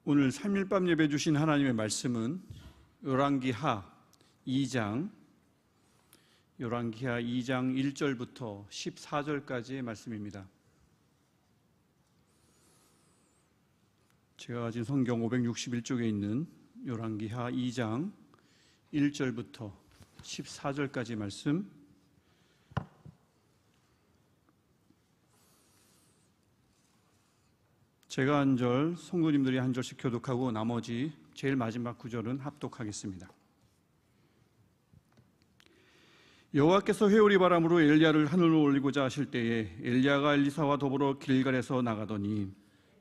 오늘 3일 밤 예배 주신 하나님의 말씀은 열왕기하 2장 1절부터 14절까지의 말씀입니다. 제가 가진 성경 561쪽에 있는 열왕기하 2장 1절부터 14절까지 말씀, 제가 한 절, 성도님들이 한 절씩 교독하고 나머지 제일 마지막 구절은 합독하겠습니다. 여호와께서 회오리 바람으로 엘리야를 하늘로 올리고자 하실 때에 엘리야가 엘리사와 더불어 길갈에서 나가더니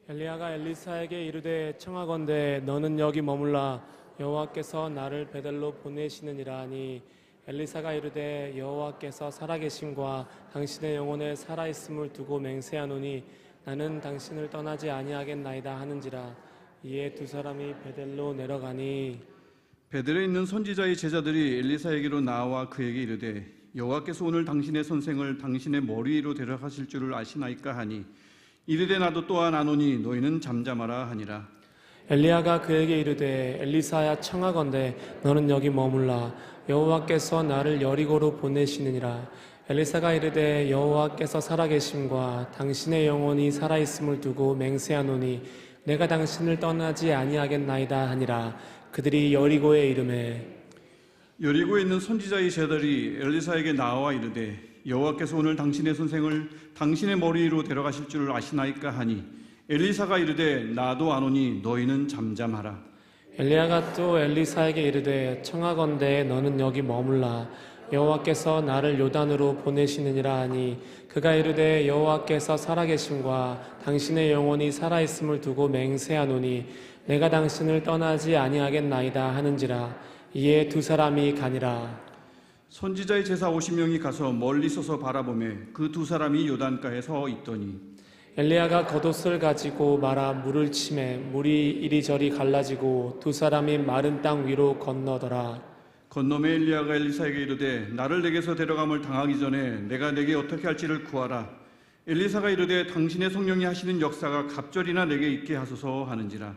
엘리야가 엘리사에게 이르되 청하건대 너는 여기 머물라 여호와께서 나를 베델로 보내시느니라 하니 엘리사가 이르되 여호와께서 살아계심과 당신의 영혼에 살아있음을 두고 맹세하노니 나는 당신을 떠나지 아니하겠나이다 하는지라. 이에 두 사람이 베델로 내려가니 베델에 있는 선지자의 제자들이 엘리사에게로 나와 그에게 이르되 여호와께서 오늘 당신의 선생을 당신의 머리 위로 데려가실 줄을 아시나이까 하니 이르되 나도 또한 아노니 너희는 잠잠하라 하니라. 엘리야가 그에게 이르되 엘리사야 청하건대 너는 여기 머물라 여호와께서 나를 여리고로 보내시느니라. 엘리사가 이르되 여호와께서 살아계심과 당신의 영혼이 살아있음을 두고 맹세하노니 내가 당신을 떠나지 아니하겠나이다 하니라. 그들이 여리고에 이르매 여리고에 있는 선지자의 제자들이 엘리사에게 나와 이르되 여호와께서 오늘 당신의 선생을 당신의 머리 위로 데려가실 줄을 아시나이까 하니 엘리사가 이르되 나도 아노니 너희는 잠잠하라. 엘리야가 또 엘리사에게 이르되 청하건대 너는 여기 머물라 여호와께서 나를 요단으로 보내시느니라 하니 그가 이르되 여호와께서 살아계심과 당신의 영혼이 살아있음을 두고 맹세하노니 내가 당신을 떠나지 아니하겠나이다 하는지라. 이에 두 사람이 가니라. 선지자의 제사 50명이 가서 멀리 서서 바라보매 그 두 사람이 요단가에 서 있더니 엘리야가 겉옷을 가지고 말아 물을 치매 물이 이리저리 갈라지고 두 사람이 마른 땅 위로 건너더라. 건너매 엘리야가 엘리사에게 이르되 나를 내게서 데려감을 당하기 전에 내가 내게 어떻게 할지를 구하라. 엘리사가 이르되 당신의 성령이 하시는 역사가 갑절이나 내게 있게 하소서 하는지라.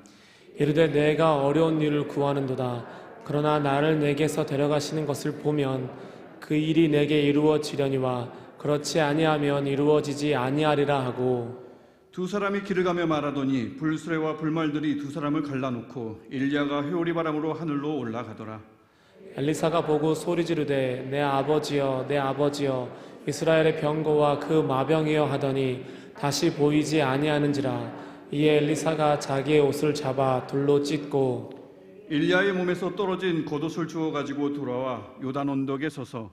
이르되 내가 어려운 일을 구하는도다. 그러나 나를 내게서 데려가시는 것을 보면 그 일이 내게 이루어지려니와 그렇지 아니하면 이루어지지 아니하리라 하고 두 사람이 길을 가며 말하더니 불수레와 불말들이 두 사람을 갈라놓고 엘리야가 회오리 바람으로 하늘로 올라가더라. 엘리사가 보고 소리 지르되 내 아버지여 내 아버지여 이스라엘의 병거와 그 마병이여 하더니 다시 보이지 아니하는지라. 이에 엘리사가 자기의 옷을 잡아 둘로 찢고 엘리야의 몸에서 떨어진 겉옷을 주워 가지고 돌아와 요단 언덕에 서서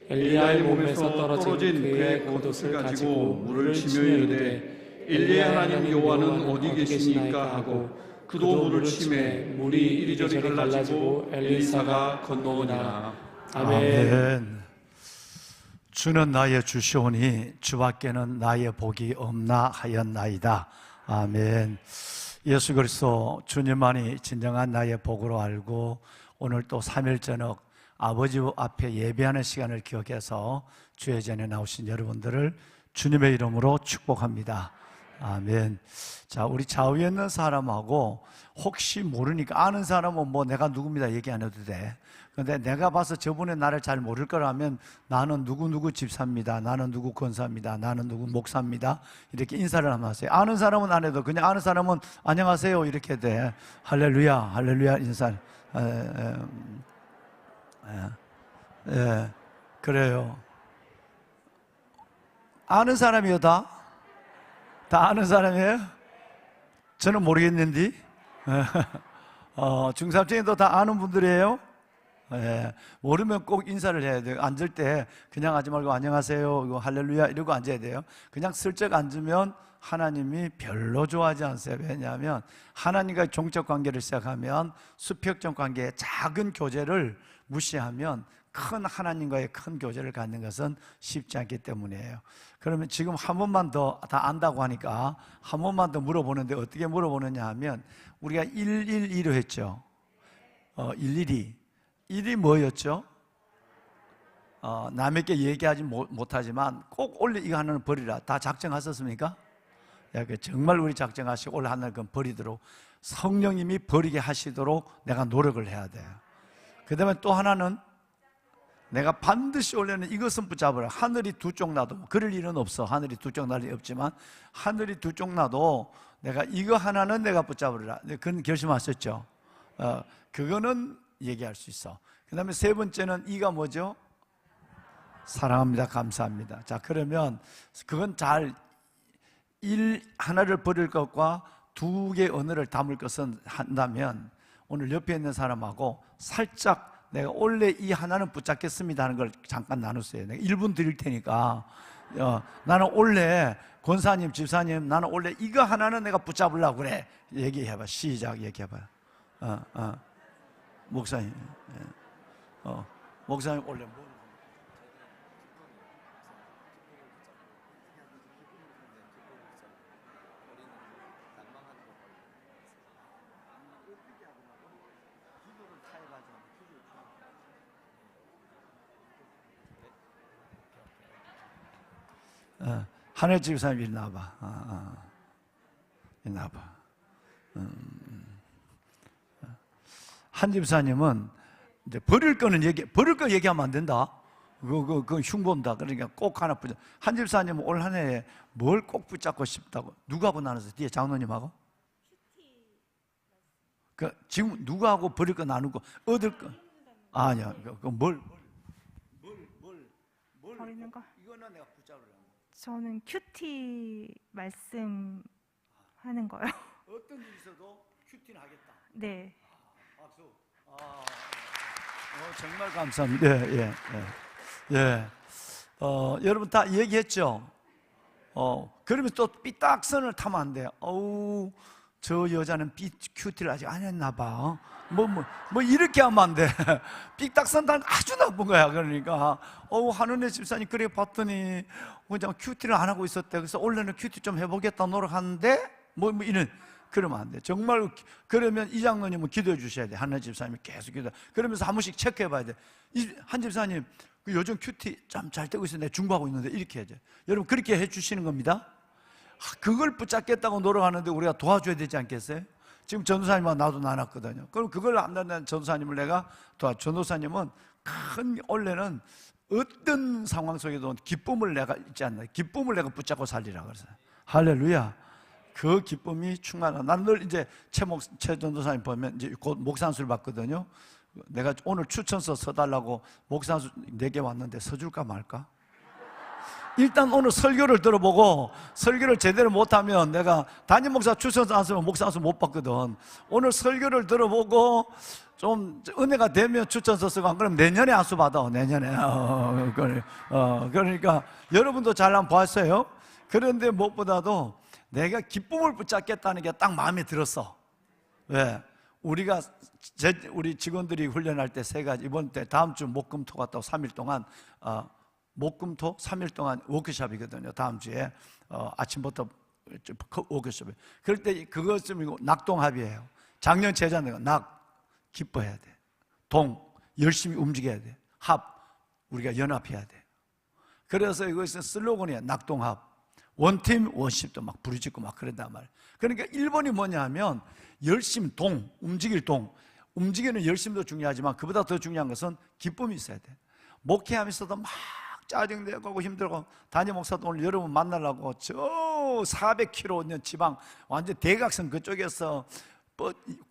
엘리야의 몸에서 떨어진 그의 겉옷을 가지고 물을 치며 이르되 엘리야의 하나님 여호와는 어디 계시니까 하고 그도 물을 치매 물이 이리저리 갈라지고 엘리사가 건너오니라. 아멘. 주는 나의 주시오니 주밖에는 나의 복이 없나 하였나이다. 아멘. 예수 그리스도 주님만이 진정한 나의 복으로 알고 오늘 또 3일 저녁 아버지 앞에 예배하는 시간을 기억해서 주의 전에 나오신 여러분들을 주님의 이름으로 축복합니다. 아멘. 자, 우리 좌우에 있는 사람하고 혹시 모르니까 아는 사람은 뭐 내가 누굽니다 얘기 안 해도 돼. 근데 내가 봐서 저분의 나를 잘 모를 거라면 나는 누구 집사입니다. 나는 누구 권사입니다. 나는 누구 목사입니다. 이렇게 인사를 하면 하세요. 아는 사람은 안 해도 그냥 아는 사람은 안녕하세요 이렇게 돼. 할렐루야 할렐루야 인사. 그래요. 아는 사람이요 다 아는 사람이에요? 저는 모르겠는데 중삼층에도 다 아는 분들이에요? 모르면 꼭 인사를 해야 돼요. 앉을 때 그냥 하지 말고 안녕하세요 이거 할렐루야 이러고 앉아야 돼요. 그냥 슬쩍 앉으면 하나님이 별로 좋아하지 않으세요. 왜냐하면 하나님과의 종적 관계를 시작하면 수평적 관계의 작은 교제를 무시하면 큰 하나님과의 큰 교제를 갖는 것은 쉽지 않기 때문이에요. 그러면 지금 한 번만 더 다 안다고 하니까 한 번만 더 물어보는데 어떻게 물어보느냐 하면 우리가 112로 했죠. 112. 1이 뭐였죠? 남에게 얘기하지 못하지만 꼭 원래 이거 하나는 버리라. 다 작정하셨습니까? 정말 우리 작정하시고 올 한 해 그 버리도록 성령님이 버리게 하시도록 내가 노력을 해야 돼요. 그 다음에 또 하나는 내가 반드시 올해는 이것은 붙잡으라. 하늘이 두 쪽 나도, 그럴 일은 없어. 하늘이 두 쪽 날 일 없지만 하늘이 두 쪽 나도 내가 이거 하나는 내가 붙잡으라. 그건 결심하셨죠? 그거는 얘기할 수 있어. 그 다음에 세 번째는 이가 뭐죠? 사랑합니다, 감사합니다. 자, 그러면 그건 잘 하나를 버릴 것과 두 개의 언어를 담을 것은 한다면 오늘 옆에 있는 사람하고 살짝 내가 원래 이 하나는 붙잡겠습니다 하는 걸 잠깐 나눴어요. 내가 1분 드릴 테니까 나는 원래 권사님, 집사님, 나는 원래 이거 하나는 내가 붙잡으려고 그래. 얘기해봐. 시작. 얘기해봐. 목사님, 목사님 원래 뭐? 하늘 집사님 이리 나와봐. 이리 나와봐. 한 집사님은 이제 버릴 거 얘기하면 안 된다. 그거 흉보다. 그러니까 꼭 하나 붙잡. 한 집사님은 올 한 해에 뭘 꼭 붙잡고 싶다고? 누구하고 나눠서 뒤에 장로님하고? 그 지금 누구하고 버릴 거 나누고 얻을 거? 아니야. 뭘 버리는 거? 이거는 내가 붙잡으려고. 저는 큐티 말씀하는 거요. 어떤 일이 있어도 큐티는 하겠다. 네. 박수. 정말 감사합니다. 예. 여러분 다 얘기했죠? 그러면 또 삐딱선을 타면 안 돼요. 저 여자는 큐티를 아직 안 했나 봐. 뭐 이렇게 하면 안 돼. 삐딱선 타는 아주 나쁜 거야. 그러니까 한은혜 집사님 그래 봤더니 그냥 큐티를 안 하고 있었대. 그래서 원래는 큐티 좀 해보겠다 노력하는데 뭐 이런. 그러면 안 돼. 정말 그러면 이 장로님은 기도해 주셔야 돼. 한은혜 집사님이 계속 기도. 그러면서 한 번씩 체크해 봐야 돼. 한 집사님 요즘 큐티 좀 잘 되고 있는데 중보하고 있는데 이렇게 해야죠. 여러분 그렇게 해 주시는 겁니다. 그걸 붙잡겠다고 노력하는데 우리가 도와줘야 되지 않겠어요? 지금 전도사님과 나도 나눴거든요. 그럼 그걸 안 되는 전도사님을 내가 전도사님은 원래는 어떤 상황 속에도 기쁨을 내가 있지 않나. 기쁨을 내가 붙잡고 살리라 그랬어요. 할렐루야. 그 기쁨이 충만하다. 난 늘 이제 최 전도사님 보면 이제 곧 목산술 받거든요. 내가 오늘 추천서 써달라고 목산술 4개 왔는데 써줄까 말까? 일단 오늘 설교를 들어보고 설교를 제대로 못하면 내가 담임 목사 추천서 안 쓰면 목사수 못 받거든. 오늘 설교를 들어보고 좀 은혜가 되면 추천서 쓰고 안 그러면 내년에 안수 받아. 내년에. 그러니까 여러분도 잘 한번 봤어요. 그런데 무엇보다도 내가 기쁨을 붙잡겠다는 게 딱 마음에 들었어. 왜? 우리 직원들이 훈련할 때 3가지, 이번 때 다음 주 목금토 갔다 3일 동안 목금토 3일 동안 워크숍이거든요. 다음 주에 아침부터 워크숍이. 그럴 때 그것쯤이고 낙동합이에요. 작년 제자는 기뻐해야 돼. 열심히 움직여야 돼. 우리가 연합해야 돼. 그래서 이것은 슬로건이에요. 낙동합. 원팀 워십도 막 부르짖고 막 그런단 말이에요. 그러니까 1번이 뭐냐 하면 열심 움직이는 열심도 중요하지만 그보다 더 중요한 것은 기쁨이 있어야 돼. 목회하면서도 막 짜증내고 힘들고 담임 목사도 오늘 여러분 만나려고 저 400km 있는 지방 완전 대각선 그쪽에서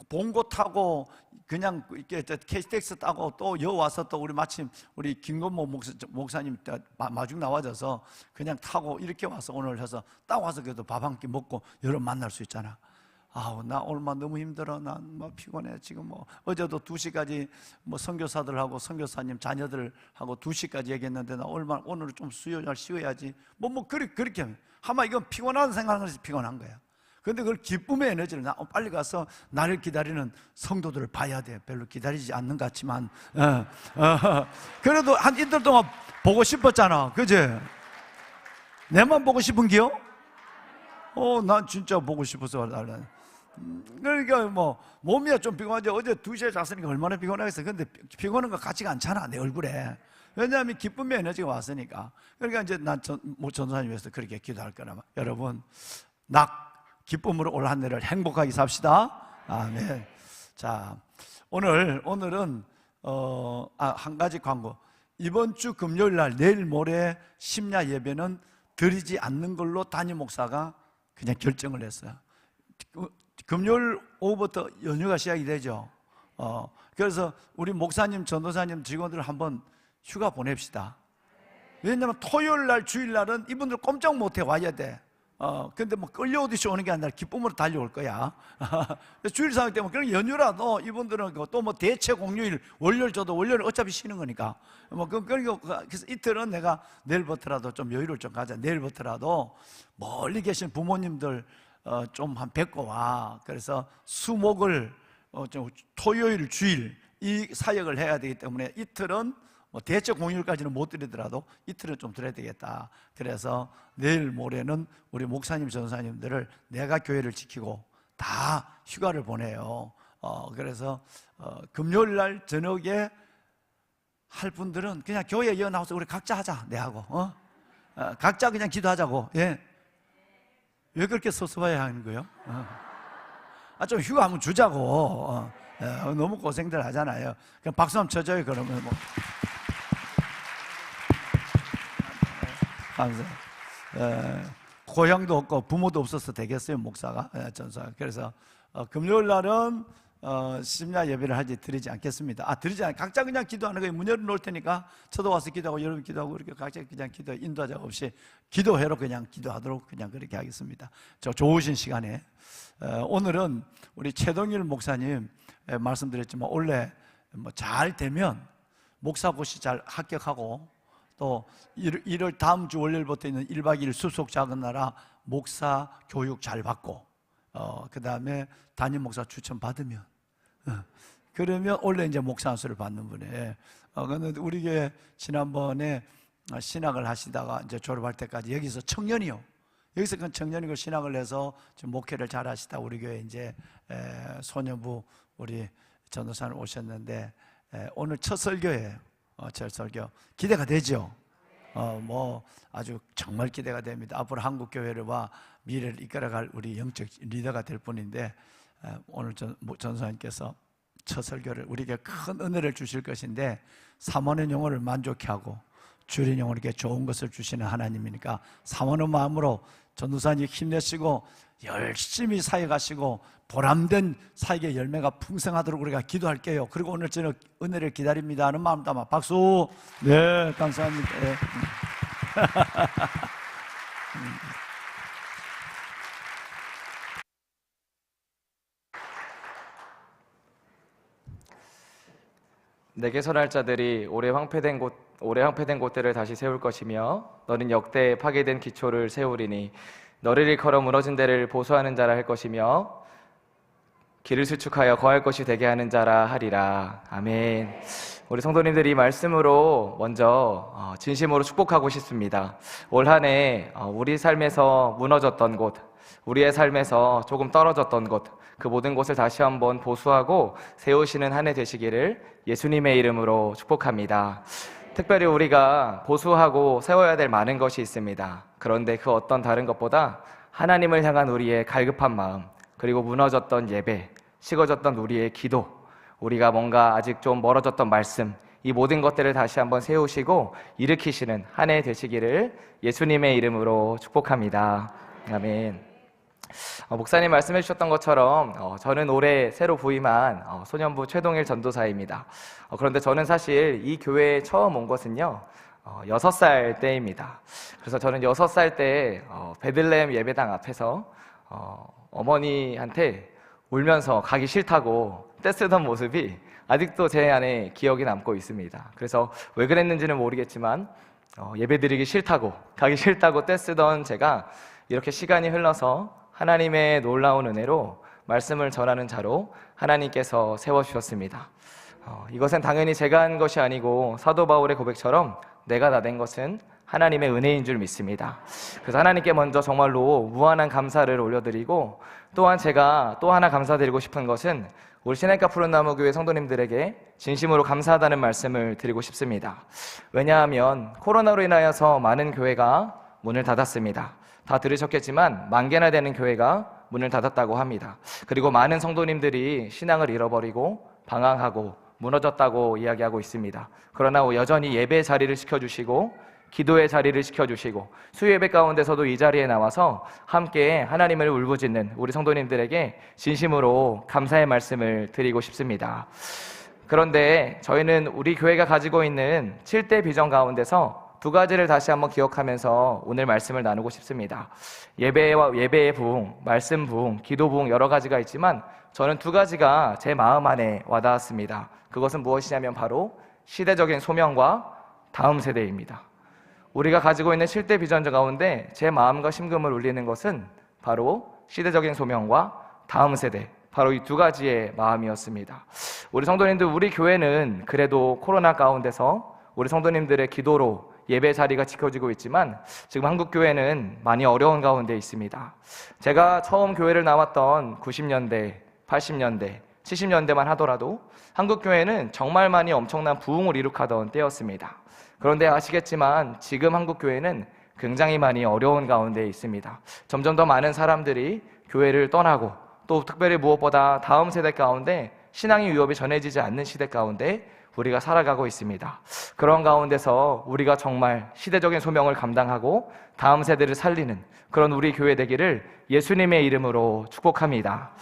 봉고 타고 그냥 이렇게 KTX 타고 또 와서 또 우리 마침 우리 김건모 목사님 마중 나와줘서 그냥 타고 이렇게 와서 오늘 해서 딱 와서 그래도 밥 한 끼 먹고 여러분 만날 수 있잖아. 나 오늘만 너무 힘들어. 난 뭐 피곤해. 지금 어제도 2시까지 선교사들하고 선교사님 자녀들하고 2시까지 얘기했는데 나 오늘 좀 잘 쉬어야지. 그렇게 하면 아마 이건 피곤한 생각을 해서 피곤한 거야. 그런데 그걸 기쁨의 에너지를 빨리 가서 나를 기다리는 성도들을 봐야 돼. 별로 기다리지 않는 것 같지만 그래도 한 이틀 동안 보고 싶었잖아. 그제? 내만 보고 싶은 기요? 난 진짜 보고 싶어서 그러니까 몸이야 좀 피곤하지. 어제 2시에 잤으니까 얼마나 피곤하겠어. 근데 피곤한 거 같지가 않잖아 내 얼굴에. 왜냐하면 기쁨의 에너지가 왔으니까. 그러니까 이제 난 전도사님 위해서 그렇게 기도할 거라. 여러분 기쁨으로 올 한 해를 행복하게 삽시다. 아멘. 자, 오늘은 한 가지 광고. 이번 주 금요일 날 내일 모레 심야 예배는 드리지 않는 걸로 담임 목사가 그냥 결정을 했어요. 금요일 오후부터 연휴가 시작이 되죠. 그래서 우리 목사님, 전도사님, 직원들 한번 휴가 보냅시다. 왜냐하면 토요일 날, 주일 날은 이분들 꼼짝 못해 와야 돼. 근데 뭐 끌려오듯이 오는 게 아니라 기쁨으로 달려올 거야. 주일 상황 때문에 그런 연휴라도 이분들은 또 뭐 대체 공휴일, 월요일 줘도 월요일 어차피 쉬는 거니까. 그래서 이틀은 내가 내일부터라도 좀 여유를 좀 가자. 내일부터라도 멀리 계신 부모님들 좀 한 뵙고 와. 그래서 수목을 좀 토요일, 주일 이 사역을 해야 되기 때문에 이틀은 뭐 대체 공휴일까지는 못 드리더라도 이틀은 좀 드려야 되겠다. 그래서 내일 모레는 우리 목사님, 전사님들을 내가 교회를 지키고 다 휴가를 보내요. 그래서 금요일 날 저녁에 할 분들은 그냥 교회에 이어 나와서 우리 각자 하자. 내하고 각자 그냥 기도하자고. 예. 왜 그렇게 섭섭해야 하는 거예요? 좀 휴가 한번 주자고. 너무 고생들 하잖아요. 그냥 박수 한번 쳐줘요. 그러면 뭐. 고향도 없고 부모도 없어서 되겠어요, 목사가, 전사가. 그래서 금요일 날은 심야 예배를 드리지 않겠습니다. 드리지 않 각자 그냥 기도하는 거예요. 문 열어놓을 테니까 저도 와서 기도하고 여러분 기도하고 이렇게 각자 그냥 기도 인도하자 없이 기도회로 그냥 기도하도록 그냥 그렇게 하겠습니다. 저 좋으신 시간에 오늘은 우리 최동일 목사님 말씀드렸지만 원래 뭐 잘 되면 목사고시 잘 합격하고 또 1월 다음 주 월요일부터 있는 1박 2일 숲속 작은 나라 목사 교육 잘 받고 그 다음에 담임 목사 추천 받으면 그러면 원래 이제 목사 안수를 받는 분이에요. 그런데 우리 교회 지난번에 신학을 하시다가 이제 졸업할 때까지 여기서 청년이요. 여기서 그 청년이고 신학을 해서 지금 목회를 잘 하시다 우리 교회 이제 소년부 우리 전도사님 오셨는데 오늘 첫 설교예요. 첫 설교 기대가 되죠. 뭐 아주 정말 기대가 됩니다. 앞으로 한국 교회와 미래를 이끌어갈 우리 영적 리더가 될 분인데 오늘 전사님께서 첫 설교를 우리에게 큰 은혜를 주실 것인데 사모하는 영혼을 만족해 하고 주린 영혼에게 좋은 것을 주시는 하나님이니까 사모하는 마음으로 전도사님 힘내시고 열심히 사역하시고 보람된 사역의 열매가 풍성하도록 우리가 기도할게요. 그리고 오늘 저녁 은혜를 기다립니다 하는 마음 담아 박수. 네, 감사합니다. 네. 내게 선할 자들이 오래 황폐된 곳들을 다시 세울 것이며 너는 역대 파괴된 기초를 세우리니 너를 일컬어 무너진 데를 보수하는 자라 할 것이며 길을 수축하여 거할 것이 되게 하는 자라 하리라. 아멘. 우리 성도님들이 말씀으로 먼저 진심으로 축복하고 싶습니다. 올 한 해 우리 삶에서 무너졌던 곳, 우리의 삶에서 조금 떨어졌던 곳, 그 모든 곳을 다시 한번 보수하고 세우시는 한 해 되시기를 예수님의 이름으로 축복합니다. 특별히 우리가 보수하고 세워야 될 많은 것이 있습니다. 그런데 그 어떤 다른 것보다 하나님을 향한 우리의 갈급한 마음, 그리고 무너졌던 예배, 식어졌던 우리의 기도, 우리가 뭔가 아직 좀 멀어졌던 말씀, 이 모든 것들을 다시 한번 세우시고 일으키시는 한 해 되시기를 예수님의 이름으로 축복합니다. 아멘. 목사님 말씀해 주셨던 것처럼 저는 올해 새로 부임한 소년부 최동일 전도사입니다. 그런데 저는 사실 이 교회에 처음 온 것은요 6살 때입니다. 그래서 저는 6살 때 베들레헴 예배당 앞에서 어머니한테 울면서 가기 싫다고 떼쓰던 모습이 아직도 제 안에 기억이 남고 있습니다. 그래서 왜 그랬는지는 모르겠지만 예배드리기 싫다고, 가기 싫다고 떼쓰던 제가 이렇게 시간이 흘러서 하나님의 놀라운 은혜로 말씀을 전하는 자로 하나님께서 세워주셨습니다. 이것은 당연히 제가 한 것이 아니고 사도 바울의 고백처럼 내가 다 된 것은 하나님의 은혜인 줄 믿습니다. 그래서 하나님께 먼저 정말로 무한한 감사를 올려드리고, 또한 제가 또 하나 감사드리고 싶은 것은 우리 신학과 푸른나무 교회 성도님들에게 진심으로 감사하다는 말씀을 드리고 싶습니다. 왜냐하면 코로나로 인하여서 많은 교회가 문을 닫았습니다. 다 들으셨겠지만 10,000개나 되는 교회가 문을 닫았다고 합니다. 그리고 많은 성도님들이 신앙을 잃어버리고 방황하고 무너졌다고 이야기하고 있습니다. 그러나 여전히 예배 자리를 지켜주시고 기도의 자리를 지켜주시고 수요예배 가운데서도 이 자리에 나와서 함께 하나님을 울부짖는 우리 성도님들에게 진심으로 감사의 말씀을 드리고 싶습니다. 그런데 저희는 우리 교회가 가지고 있는 7대 비전 가운데서 2가지를 다시 한번 기억하면서 오늘 말씀을 나누고 싶습니다. 예배의 부흥, 말씀 부흥, 기도 부흥 여러 가지가 있지만 저는 2가지가 제 마음 안에 와닿았습니다. 그것은 무엇이냐면 바로 시대적인 소명과 다음 세대입니다. 우리가 가지고 있는 7대 비전 가운데 제 마음과 심금을 울리는 것은 바로 시대적인 소명과 다음 세대, 바로 이 2가지의 마음이었습니다. 우리 성도님들, 우리 교회는 그래도 코로나 가운데서 우리 성도님들의 기도로 예배 자리가 지켜지고 있지만 지금 한국 교회는 많이 어려운 가운데 있습니다. 제가 처음 교회를 나왔던 90년대, 80년대, 70년대만 하더라도 한국 교회는 정말 많이 엄청난 부흥을 이룩하던 때였습니다. 그런데 아시겠지만 지금 한국 교회는 굉장히 많이 어려운 가운데 있습니다. 점점 더 많은 사람들이 교회를 떠나고 또 특별히 무엇보다 다음 세대 가운데 신앙의 위협이 전해지지 않는 시대 가운데 우리가 살아가고 있습니다. 그런 가운데서 우리가 정말 시대적인 소명을 감당하고 다음 세대를 살리는 그런 우리 교회 되기를 예수님의 이름으로 축복합니다.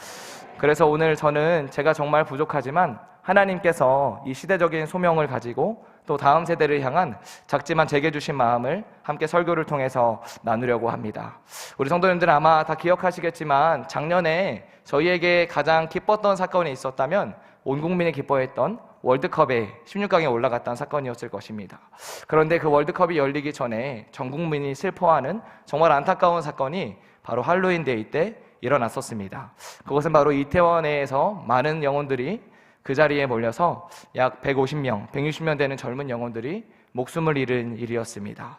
그래서 오늘 저는 제가 정말 부족하지만 하나님께서 이 시대적인 소명을 가지고 또 다음 세대를 향한 작지만 제게 주신 마음을 함께 설교를 통해서 나누려고 합니다. 우리 성도님들은 아마 다 기억하시겠지만 작년에 저희에게 가장 기뻤던 사건이 있었다면 온 국민이 기뻐했던 월드컵에 16강에 올라갔던 사건이었을 것입니다. 그런데 그 월드컵이 열리기 전에 전 국민이 슬퍼하는 정말 안타까운 사건이 바로 할로윈데이 때 일어났었습니다. 그것은 바로 이태원에서 많은 영혼들이 그 자리에 몰려서 약 150명, 160명 되는 젊은 영혼들이 목숨을 잃은 일이었습니다.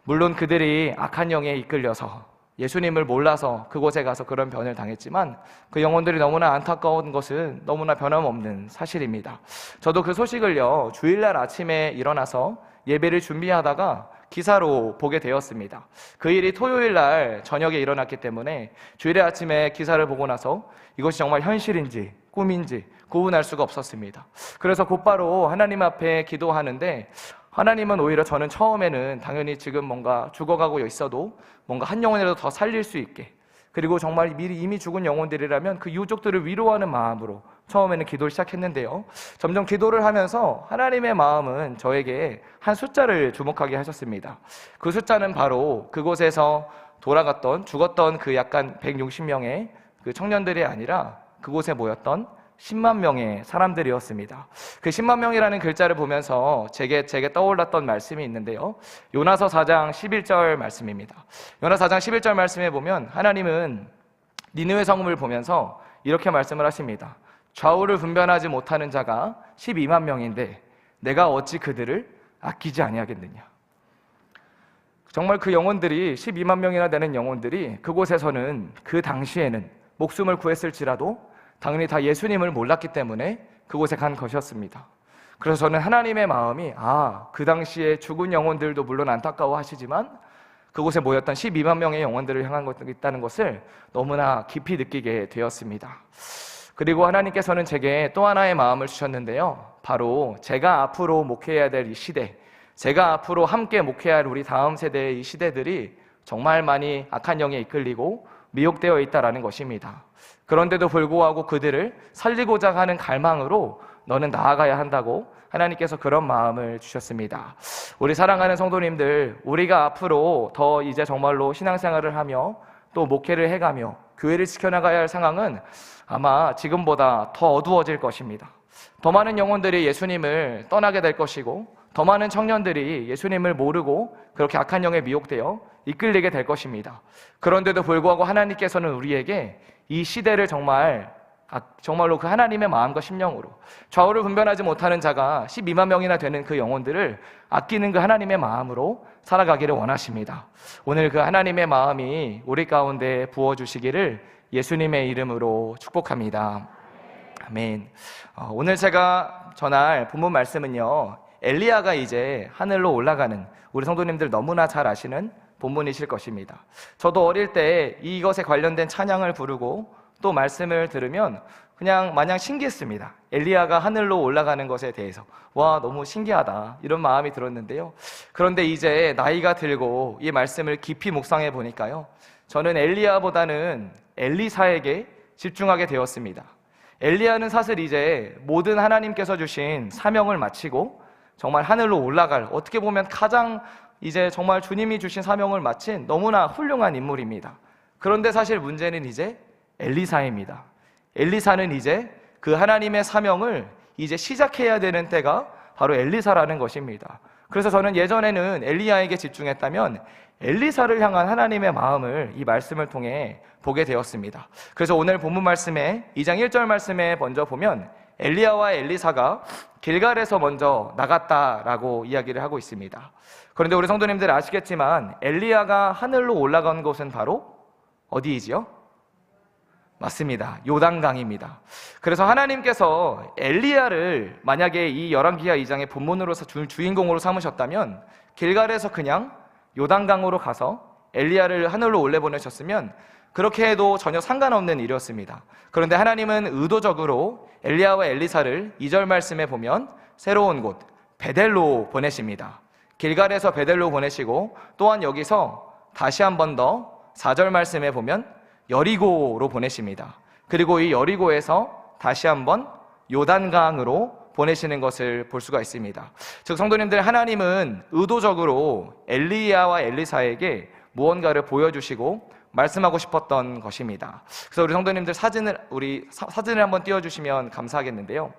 물론 그들이 악한 영에 이끌려서 예수님을 몰라서 그곳에 가서 그런 변을 당했지만 그 영혼들이 너무나 안타까운 것은 너무나 변함없는 사실입니다. 저도 그 소식을요, 주일날 아침에 일어나서 예배를 준비하다가 기사로 보게 되었습니다. 그 일이 토요일날 저녁에 일어났기 때문에 주일의 아침에 기사를 보고 나서 이것이 정말 현실인지 꿈인지 구분할 수가 없었습니다. 그래서 곧바로 하나님 앞에 기도하는데 하나님은 오히려 저는 처음에는 당연히 지금 뭔가 죽어가고 있어도 뭔가 한 영혼이라도 더 살릴 수 있게, 그리고 정말 이미 죽은 영혼들이라면 그 유족들을 위로하는 마음으로 처음에는 기도를 시작했는데요, 점점 기도를 하면서 하나님의 마음은 저에게 한 숫자를 주목하게 하셨습니다. 그 숫자는 바로 그곳에서 죽었던 그 약간 160명의 그 청년들이 아니라 그곳에 모였던 10만 명의 사람들이었습니다. 그 10만 명이라는 글자를 보면서 제게 떠올랐던 말씀이 있는데요, 요나서 4장 11절 말씀입니다. 요나서 4장 11절 말씀에 보면 하나님은 니느웨 성읍을 보면서 이렇게 말씀을 하십니다. 좌우를 분별하지 못하는 자가 12만 명인데 내가 어찌 그들을 아끼지 아니하겠느냐. 정말 그 영혼들이 12만 명이나 되는 영혼들이 그곳에서는 그 당시에는 목숨을 구했을지라도 당연히 다 예수님을 몰랐기 때문에 그곳에 간 것이었습니다. 그래서 저는 하나님의 마음이 그 당시에 죽은 영혼들도 물론 안타까워하시지만 그곳에 모였던 12만 명의 영혼들을 향한 것이 있다는 것을 너무나 깊이 느끼게 되었습니다. 그리고 하나님께서는 제게 또 하나의 마음을 주셨는데요, 바로 제가 앞으로 목회해야 될 이 시대, 제가 앞으로 함께 목회해야 할 우리 다음 세대의 이 시대들이 정말 많이 악한 영에 이끌리고 미혹되어 있다는 것입니다. 그런데도 불구하고 그들을 살리고자 하는 갈망으로 너는 나아가야 한다고 하나님께서 그런 마음을 주셨습니다. 우리 사랑하는 성도님들, 우리가 앞으로 더 이제 정말로 신앙생활을 하며 또 목회를 해가며 교회를 지켜나가야 할 상황은 아마 지금보다 더 어두워질 것입니다. 더 많은 영혼들이 예수님을 떠나게 될 것이고 더 많은 청년들이 예수님을 모르고 그렇게 악한 영에 미혹되어 이끌리게 될 것입니다. 그런데도 불구하고 하나님께서는 우리에게 이 시대를 정말로 그 하나님의 마음과 심령으로 좌우를 분별하지 못하는 자가 12만 명이나 되는 그 영혼들을 아끼는 그 하나님의 마음으로 살아가기를 원하십니다. 오늘 그 하나님의 마음이 우리 가운데 부어주시기를 예수님의 이름으로 축복합니다. 아멘. 오늘 제가 전할 본문 말씀은요, 엘리야가 이제 하늘로 올라가는, 우리 성도님들 너무나 잘 아시는 본문이실 것입니다. 저도 어릴 때 이것에 관련된 찬양을 부르고 또 말씀을 들으면 그냥 마냥 신기했습니다. 엘리야가 하늘로 올라가는 것에 대해서 와, 너무 신기하다 이런 마음이 들었는데요. 그런데 이제 나이가 들고 이 말씀을 깊이 묵상해 보니까요, 저는 엘리야보다는 엘리사에게 집중하게 되었습니다. 엘리야는 사실 이제 모든 하나님께서 주신 사명을 마치고 정말 하늘로 올라갈, 어떻게 보면 가장 이제 정말 주님이 주신 사명을 마친 너무나 훌륭한 인물입니다. 그런데 사실 문제는 이제 엘리사입니다. 엘리사는 이제 그 하나님의 사명을 이제 시작해야 되는 때가 바로 엘리사라는 것입니다. 그래서 저는 예전에는 엘리야에게 집중했다면 엘리사를 향한 하나님의 마음을 이 말씀을 통해 보게 되었습니다. 그래서 오늘 본문 말씀에 2장 1절 말씀에 먼저 보면 엘리야와 엘리사가 길갈에서 먼저 나갔다라고 이야기를 하고 있습니다. 그런데 우리 성도님들 아시겠지만 엘리야가 하늘로 올라간 곳은 바로 어디이지요? 맞습니다. 요단강입니다. 그래서 하나님께서 엘리야를 만약에 이 열왕기하 2장의 본문으로 주인공으로 삼으셨다면 길갈에서 그냥 요단강으로 가서 엘리야를 하늘로 올려보내셨으면 그렇게 해도 전혀 상관없는 일이었습니다. 그런데 하나님은 의도적으로 엘리야와 엘리사를 2절 말씀에 보면 새로운 곳 베델로 보내십니다. 길갈에서 베델로 보내시고 또한 여기서 다시 한 번 더 4절 말씀에 보면 여리고로 보내십니다. 그리고 이 여리고에서 다시 한번 요단강으로 보내시는 것을 볼 수가 있습니다. 즉 성도님들, 하나님은 의도적으로 엘리야와 엘리사에게 무언가를 보여주시고 말씀하고 싶었던 것입니다. 그래서 우리 성도님들 사진을 한번 띄워주시면 감사하겠는데요.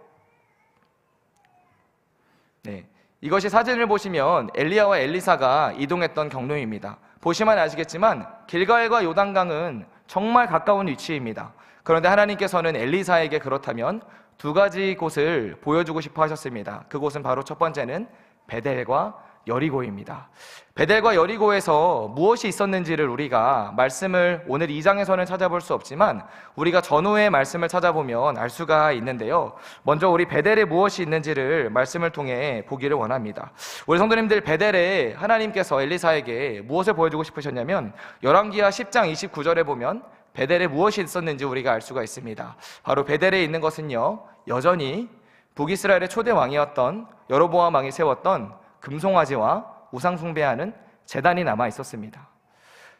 네, 이것이 사진을 보시면 엘리야와 엘리사가 이동했던 경로입니다. 보시면 아시겠지만 길갈과 요단강은 정말 가까운 위치입니다. 그런데 하나님께서는 엘리사에게 그렇다면 두 가지 곳을 보여주고 싶어 하셨습니다. 그곳은 바로 첫 번째는 베델과 여리고입니다. 베델과 여리고에서 무엇이 있었는지를 우리가 말씀을 오늘 2장에서는 찾아볼 수 없지만 우리가 전후의 말씀을 찾아보면 알 수가 있는데요. 먼저 우리 베델에 무엇이 있는지를 말씀을 통해 보기를 원합니다. 우리 성도님들, 베델에 하나님께서 엘리사에게 무엇을 보여주고 싶으셨냐면 열왕기하 10장 29절에 보면 베델에 무엇이 있었는지 우리가 알 수가 있습니다. 바로 베델에 있는 것은요, 여전히 북이스라엘의 초대 왕이었던 여로보암 왕이 세웠던 금송아지와 우상 숭배하는 제단이 남아 있었습니다.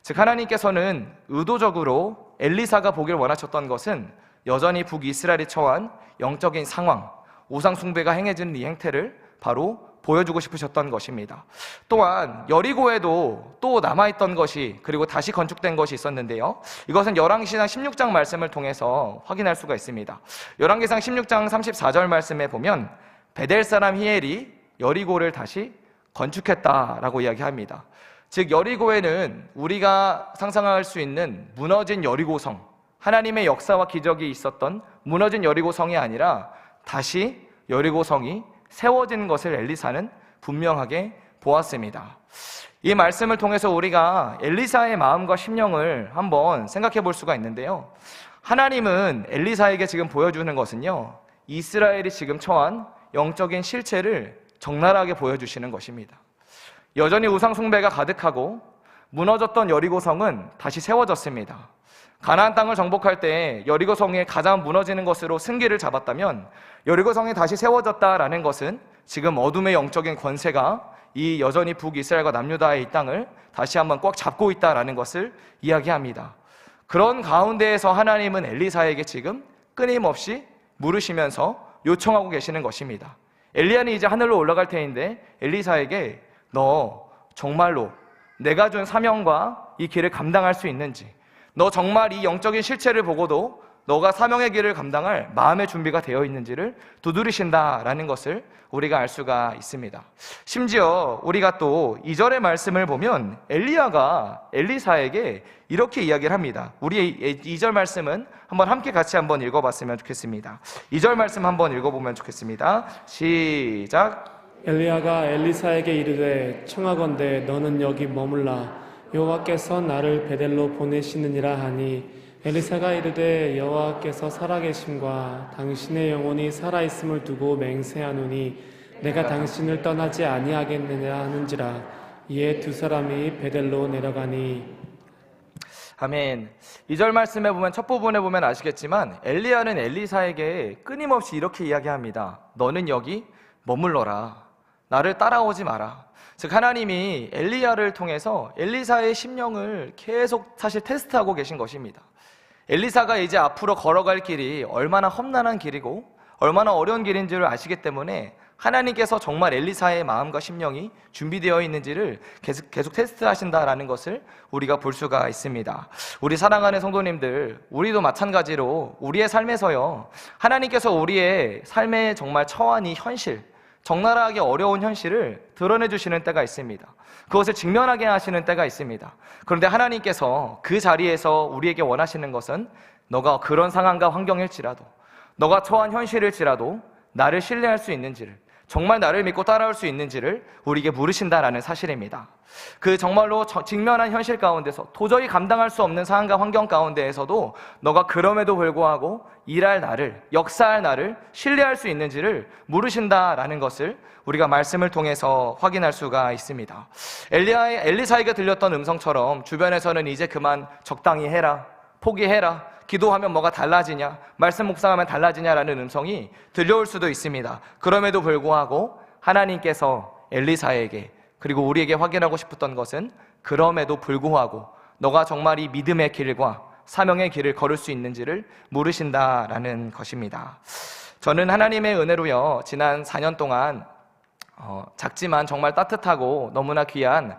즉 하나님께서는 의도적으로 엘리사가 보길 원하셨던 것은 여전히 북이스라엘이 처한 영적인 상황, 우상 숭배가 행해지는 이 행태를 바로 보여주고 싶으셨던 것입니다. 또한 여리고에도 또 남아있던 것이, 그리고 다시 건축된 것이 있었는데요, 이것은 열왕기상 16장 말씀을 통해서 확인할 수가 있습니다. 열왕기상 16장 34절 말씀에 보면 베델 사람 히엘이 여리고를 다시 건축했다라고 이야기합니다. 즉 여리고에는 우리가 상상할 수 있는 무너진 여리고성, 하나님의 역사와 기적이 있었던 무너진 여리고성이 아니라 다시 여리고성이 세워진 것을 엘리사는 분명하게 보았습니다. 이 말씀을 통해서 우리가 엘리사의 마음과 심령을 한번 생각해 볼 수가 있는데요, 하나님은 엘리사에게 지금 보여주는 것은요, 이스라엘이 지금 처한 영적인 실체를 적나라하게 보여주시는 것입니다. 여전히 우상 숭배가 가득하고 무너졌던 여리고성은 다시 세워졌습니다. 가나안 땅을 정복할 때 여리고성이 가장 무너지는 것으로 승기를 잡았다면 여리고성이 다시 세워졌다라는 것은 지금 어둠의 영적인 권세가 이 여전히 북이스라엘과 남유다의 이 땅을 다시 한번 꽉 잡고 있다라는 것을 이야기합니다. 그런 가운데에서 하나님은 엘리사에게 지금 끊임없이 물으시면서 요청하고 계시는 것입니다. 엘리야는 이제 하늘로 올라갈 테인데 엘리사에게 너 정말로 내가 준 사명과 이 길을 감당할 수 있는지, 너 정말 이 영적인 실체를 보고도 너가 사명의 길을 감당할 마음의 준비가 되어 있는지를 두드리신다라는 것을 우리가 알 수가 있습니다. 심지어 우리가 또 2절의 말씀을 보면 엘리야가 엘리사에게 이렇게 이야기를 합니다. 우리 2절 말씀은 한번 함께 같이 한번 읽어봤으면 좋겠습니다. 2절 말씀 한번 읽어보면 좋겠습니다. 시작. 엘리야가 엘리사에게 이르되 청하건대 너는 여기 머물라 여호와께서 나를 베델로 보내시느니라 하니 엘리사가 이르되 여호와께서 살아계심과 당신의 영혼이 살아있음을 두고 맹세하노니 내가 당신을 떠나지 아니하겠느냐 하는지라. 이에 두 사람이 베델로 내려가니 아멘. 2절 말씀에 보면 첫 부분에 보면 아시겠지만 엘리야는 엘리사에게 끊임없이 이렇게 이야기합니다. 너는 여기 머물러라. 나를 따라오지 마라. 즉 하나님이 엘리야를 통해서 엘리사의 심령을 계속 사실 테스트하고 계신 것입니다. 엘리사가 이제 앞으로 걸어갈 길이 얼마나 험난한 길이고 얼마나 어려운 길인 줄 아시기 때문에 하나님께서 정말 엘리사의 마음과 심령이 준비되어 있는지를 계속 테스트하신다라는 것을 우리가 볼 수가 있습니다. 우리 사랑하는 성도님들, 우리도 마찬가지로 우리의 삶에서요, 하나님께서 우리의 삶의 정말 처한 이 현실, 적나라하게 어려운 현실을 드러내 주시는 때가 있습니다. 그것을 직면하게 하시는 때가 있습니다. 그런데 하나님께서 그 자리에서 우리에게 원하시는 것은 너가 그런 상황과 환경일지라도, 너가 처한 현실일지라도 나를 신뢰할 수 있는지를, 정말 나를 믿고 따라올 수 있는지를 우리에게 물으신다라는 사실입니다. 그 정말로 직면한 현실 가운데서 도저히 감당할 수 없는 상황과 환경 가운데에서도 너가 그럼에도 불구하고 일할 나를, 역사할 나를 신뢰할 수 있는지를 물으신다라는 것을 우리가 말씀을 통해서 확인할 수가 있습니다. 엘리사에게 들렸던 음성처럼 주변에서는 이제 그만 적당히 해라, 포기해라, 기도하면 뭐가 달라지냐, 말씀 묵상하면 달라지냐라는 음성이 들려올 수도 있습니다. 그럼에도 불구하고 하나님께서 엘리사에게, 그리고 우리에게 확인하고 싶었던 것은 그럼에도 불구하고 너가 정말 이 믿음의 길과 사명의 길을 걸을 수 있는지를 물으신다라는 것입니다. 저는 하나님의 은혜로요, 지난 4년 동안 작지만 정말 따뜻하고 너무나 귀한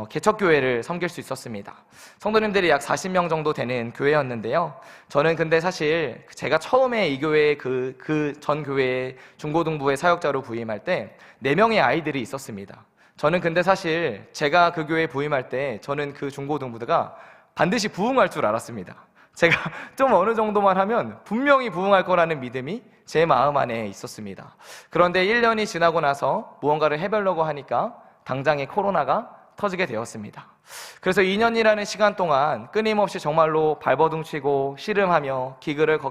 개척교회를 섬길 수 있었습니다. 성도님들이 약 40명 정도 되는 교회였는데요. 저는 근데 사실 제가 처음에 이 교회 그 전 교회의 중고등부의 사역자로 부임할 때 4명의 아이들이 있었습니다. 저는 근데 사실 제가 그 교회에 부임할 때 저는 그 중고등부가 반드시 부흥할 줄 알았습니다. 제가 좀 어느 정도만 하면 분명히 부흥할 거라는 믿음이 제 마음 안에 있었습니다. 그런데 1년이 지나고 나서 무언가를 해보려고 하니까 당장에 코로나가 터지게 되었습니다. 그래서 2년이라는 시간 동안 끊임없이 정말로 발버둥치고 씨름하며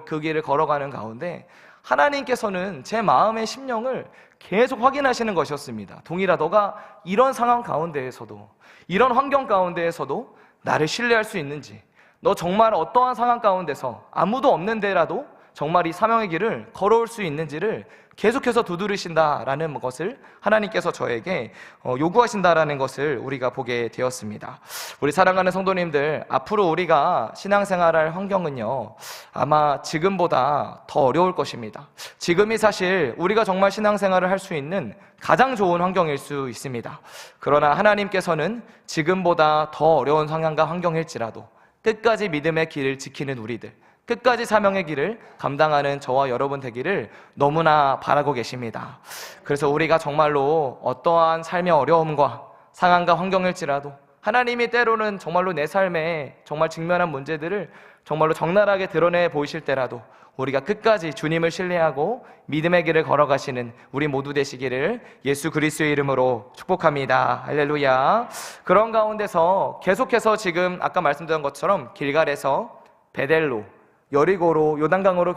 그 길을 걸어가는 가운데 하나님께서는 제 마음의 심령을 계속 확인하시는 것이었습니다. 동일아, 너가 이런 상황 가운데에서도, 이런 환경 가운데에서도 나를 신뢰할 수 있는지, 너 정말 어떠한 상황 가운데서 아무도 없는 데라도 정말 이 사명의 길을 걸어올 수 있는지를 계속해서 두드리신다라는 것을 하나님께서 저에게 요구하신다라는 것을 우리가 보게 되었습니다. 우리 사랑하는 성도님들, 앞으로 우리가 신앙생활할 환경은요, 아마 지금보다 더 어려울 것입니다. 지금이 사실 우리가 정말 신앙생활을 할 수 있는 가장 좋은 환경일 수 있습니다. 그러나 하나님께서는 지금보다 더 어려운 상황과 환경일지라도 끝까지 믿음의 길을 지키는 우리들, 끝까지 사명의 길을 감당하는 저와 여러분 되기를 너무나 바라고 계십니다. 그래서 우리가 정말로 어떠한 삶의 어려움과 상황과 환경일지라도 하나님이 때로는 정말로 내 삶에 정말 직면한 문제들을 정말로 적나라하게 드러내 보이실 때라도 우리가 끝까지 주님을 신뢰하고 믿음의 길을 걸어가시는 우리 모두 되시기를 예수 그리스도의 이름으로 축복합니다. 할렐루야. 그런 가운데서 계속해서 지금 아까 말씀드린 것처럼 길갈에서 베델로, 여리고로, 요단강으로